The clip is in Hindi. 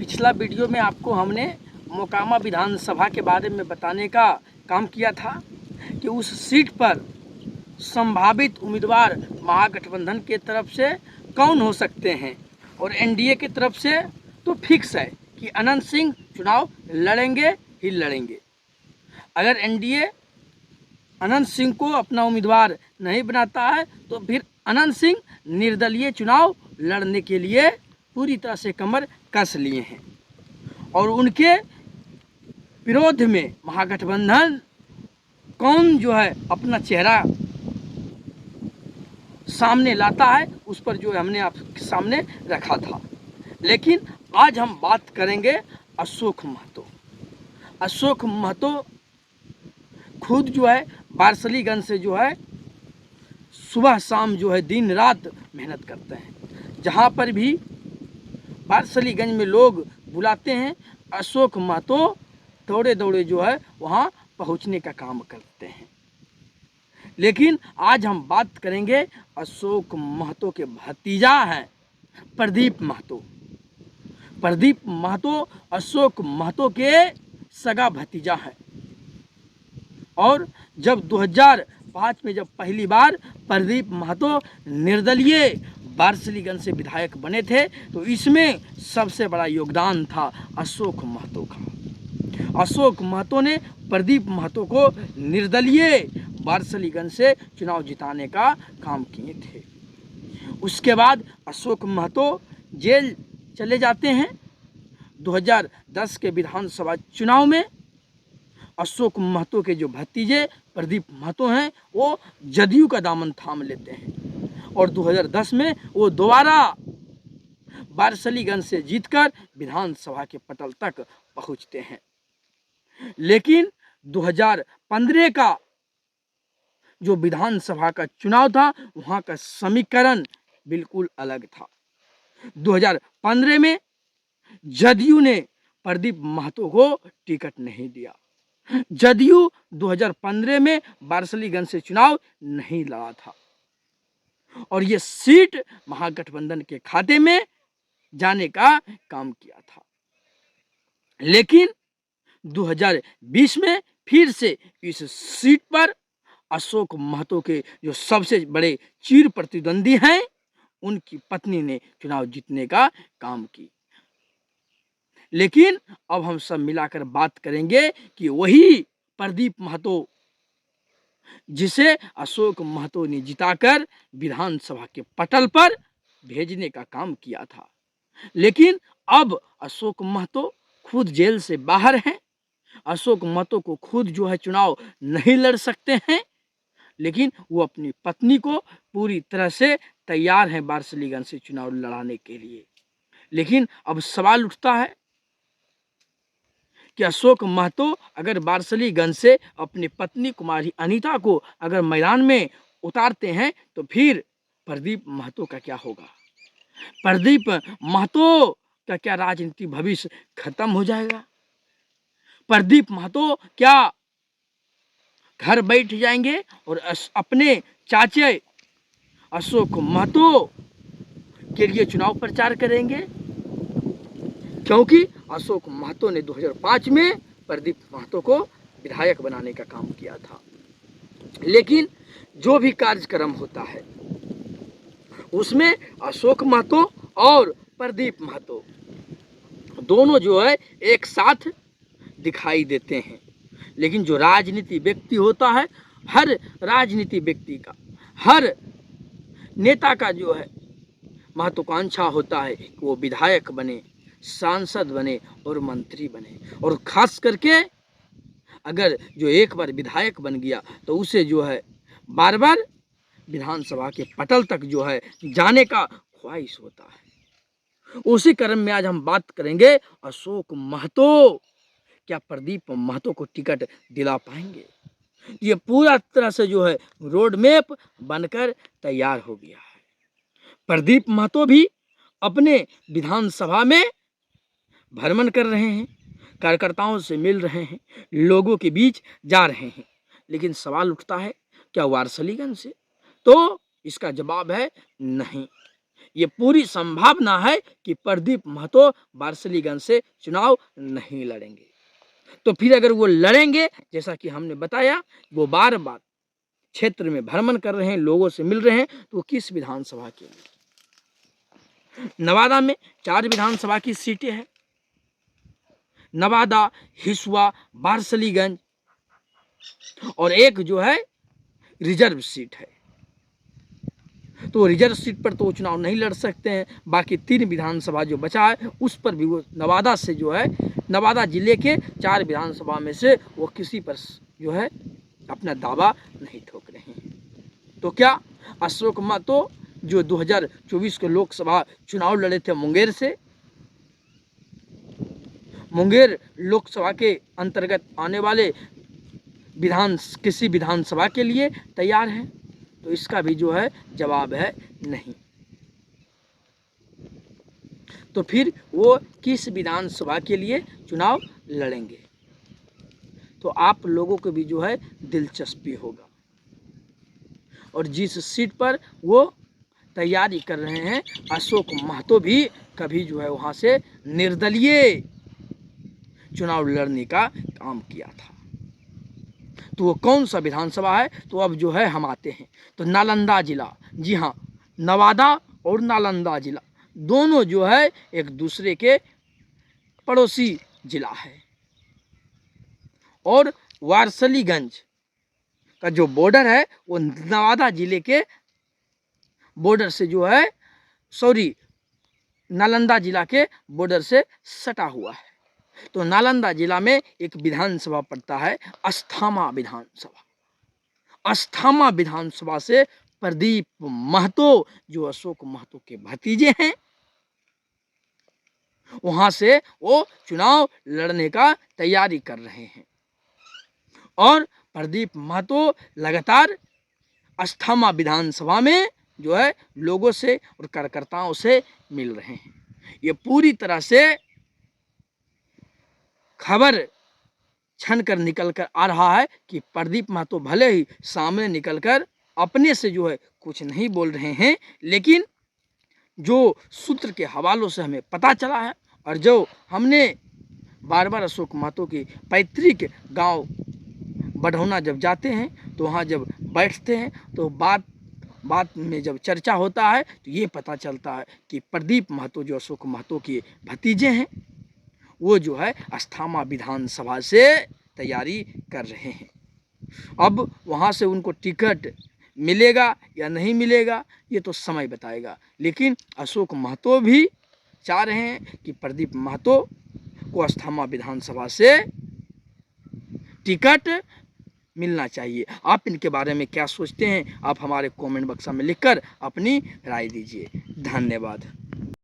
पिछला वीडियो में आपको हमने मोकामा विधानसभा के बारे में बताने का काम किया था कि उस सीट पर संभावित उम्मीदवार महागठबंधन के तरफ से कौन हो सकते हैं, और एनडीए की तरफ से तो फिक्स है कि अनंत सिंह चुनाव लड़ेंगे ही लड़ेंगे। अगर एनडीए अनंत सिंह को अपना उम्मीदवार नहीं बनाता है तो फिर अनंत सिंह निर्दलीय चुनाव लड़ने के लिए पूरी तरह से कमर कस लिए हैं और उनके विरोध में महागठबंधन कौन जो है अपना चेहरा सामने लाता है उस पर जो है हमने आपके सामने रखा था। लेकिन आज हम बात करेंगे अशोक महतो। अशोक महतो खुद जो है बारसलीगंज से जो है सुबह शाम जो है दिन रात मेहनत करते हैं। जहाँ पर भी बारसलीगंज में लोग बुलाते हैं, अशोक महतो दौड़े दौड़े जो है वहाँ पहुँचने का काम करते हैं। लेकिन आज हम बात करेंगे अशोक महतो के भतीजा हैं प्रदीप महतो। प्रदीप महतो अशोक महतो के सगा भतीजा हैं और जब 2005 में जब पहली बार प्रदीप महतो निर्दलीय बारसलीगंज से विधायक बने थे तो इसमें सबसे बड़ा योगदान था अशोक महतो का। अशोक महतो ने प्रदीप महतो को निर्दलीय बारसलीगंज से चुनाव जिताने का काम किए थे। उसके बाद अशोक महतो जेल चले जाते हैं। 2010 के विधानसभा चुनाव में अशोक महतो के जो भतीजे प्रदीप महतो हैं वो जदयू का दामन थाम लेते हैं और 2010 में वो दोबारा बारसलीगंज से जीतकर विधानसभा के पटल तक पहुंचते हैं। लेकिन 2015 का जो विधानसभा का चुनाव था वहाँ का समीकरण बिल्कुल अलग था। 2015 में जदयू ने प्रदीप महतो को टिकट नहीं दिया। जदयू 2015 में बारसलीगंज से चुनाव नहीं लड़ा था और ये सीट महागठबंधन के खाते में जाने का काम किया था। लेकिन 2020 में फिर से इस सीट पर अशोक महतो के जो सबसे बड़े चिर प्रतिद्वंदी हैं उनकी पत्नी ने चुनाव जीतने का काम की। लेकिन अब हम सब मिलाकर बात करेंगे कि वही प्रदीप महतो जिसे अशोक महतो ने जिताकर विधानसभा के पटल पर भेजने का काम किया था। लेकिन अब अशोक महतो खुद जेल से बाहर हैं। अशोक महतो को खुद जो है चुनाव नहीं लड़ सकते हैं, लेकिन वो अपनी पत्नी को पूरी तरह से तैयार हैं बारसलीगंज से चुनाव लड़ाने के लिए। लेकिन अब सवाल उठता है कि अशोक महतो अगर बारसलीगंज से अपनी पत्नी कुमारी अनीता को अगर मैदान में उतारते हैं तो फिर प्रदीप महतो का क्या होगा? प्रदीप महतो का क्या राजनीतिक भविष्य खत्म हो जाएगा? प्रदीप महतो क्या घर बैठ जाएंगे और अपने चाचे अशोक महतो के लिए चुनाव प्रचार करेंगे? क्योंकि अशोक महतो ने 2005 में प्रदीप महतो को विधायक बनाने का काम किया था। लेकिन जो भी कार्यक्रम होता है उसमें अशोक महतो और प्रदीप महतो दोनों जो है एक साथ दिखाई देते हैं। लेकिन जो राजनीति व्यक्ति होता है, हर राजनीति व्यक्ति का, हर नेता का जो है महत्वाकांक्षा होता है कि वो विधायक बने, सांसद बने और मंत्री बने। और खास करके अगर जो एक बार विधायक बन गया तो उसे जो है बार बार विधानसभा के पटल तक जो है जाने का ख्वाहिश होता है। उसी क्रम में आज हम बात करेंगे अशोक महतो क्या प्रदीप महतो को टिकट दिला पाएंगे? ये पूरा तरह से जो है रोड मैप बनकर तैयार हो गया है। प्रदीप महतो भी अपने विधानसभा में भ्रमण कर रहे हैं, कार्यकर्ताओं से मिल रहे हैं, लोगों के बीच जा रहे हैं। लेकिन सवाल उठता है क्या बारसलीगंज से? तो इसका जवाब है नहीं। ये पूरी संभावना है कि प्रदीप महतो बारसलीगंज से चुनाव नहीं लड़ेंगे। तो फिर अगर वो लड़ेंगे, जैसा कि हमने बताया, वो बार बार क्षेत्र में भ्रमण कर रहे हैं, लोगों से मिल रहे हैं, तो वो किस विधानसभा के लिए? नवादा में 4 विधानसभा की सीटें हैं, नवादा, हिसुआ, बारसलीगंज और एक जो है रिजर्व सीट है। तो रिजर्व सीट पर तो वो चुनाव नहीं लड़ सकते हैं। बाकी 3 विधानसभा जो बचा है उस पर भी वो नवादा से जो है, नवादा जिले के 4 विधानसभा में से वो किसी पर जो है अपना दावा नहीं ठोक रहे हैं। तो क्या अशोक महतो जो 2024 के लोकसभा चुनाव लड़े थे मुंगेर से, मुंगेर लोकसभा के अंतर्गत आने वाले किसी विधानसभा के लिए तैयार हैं? तो इसका भी जो है जवाब है नहीं। तो फिर वो किस विधानसभा के लिए चुनाव लड़ेंगे? तो आप लोगों को भी जो है दिलचस्पी होगा। और जिस सीट पर वो तैयारी कर रहे हैं, अशोक महतो भी कभी जो है वहाँ से निर्दलीय चुनाव लड़ने का काम किया था। तो वो कौन सा विधानसभा है? तो अब जो है हम आते हैं तो नालंदा जिला। जी हाँ, नवादा और नालंदा जिला दोनों जो है एक दूसरे के पड़ोसी जिला है। और वारसलीगंज का जो बॉर्डर है वो नवादा जिले के बॉर्डर से जो है, नालंदा जिला के बॉर्डर से सटा हुआ है। तो नालंदा जिला में एक विधानसभा पड़ता है अस्थामा विधानसभा। अस्थामा विधानसभा से प्रदीप महतो जो अशोक महतो के भतीजे हैं, वहां से वो चुनाव लड़ने का तैयारी कर रहे हैं। और प्रदीप महतो लगातार अस्थामा विधानसभा में जो है लोगों से और कार्यकर्ताओं से मिल रहे हैं। ये पूरी तरह से खबर छन कर निकल कर आ रहा है कि प्रदीप महतो भले ही सामने निकल कर अपने से जो है कुछ नहीं बोल रहे हैं, लेकिन जो सूत्र के हवालों से हमें पता चला है और जो हमने बार बार अशोक महतो की पैतृक गांव बढ़ौना जब जाते हैं तो वहाँ जब बैठते हैं तो बात में जब चर्चा होता है तो ये पता चलता है कि प्रदीप महतो जो अशोक महतो के भतीजे हैं वो जो है अस्थामा विधानसभा से तैयारी कर रहे हैं। अब वहाँ से उनको टिकट मिलेगा या नहीं मिलेगा ये तो समय बताएगा, लेकिन अशोक महतो भी चाह रहे हैं कि प्रदीप महतो को अस्थामा विधानसभा से टिकट मिलना चाहिए। आप इनके बारे में क्या सोचते हैं? आप हमारे कमेंट बक्स में लिखकर अपनी राय दीजिए। धन्यवाद।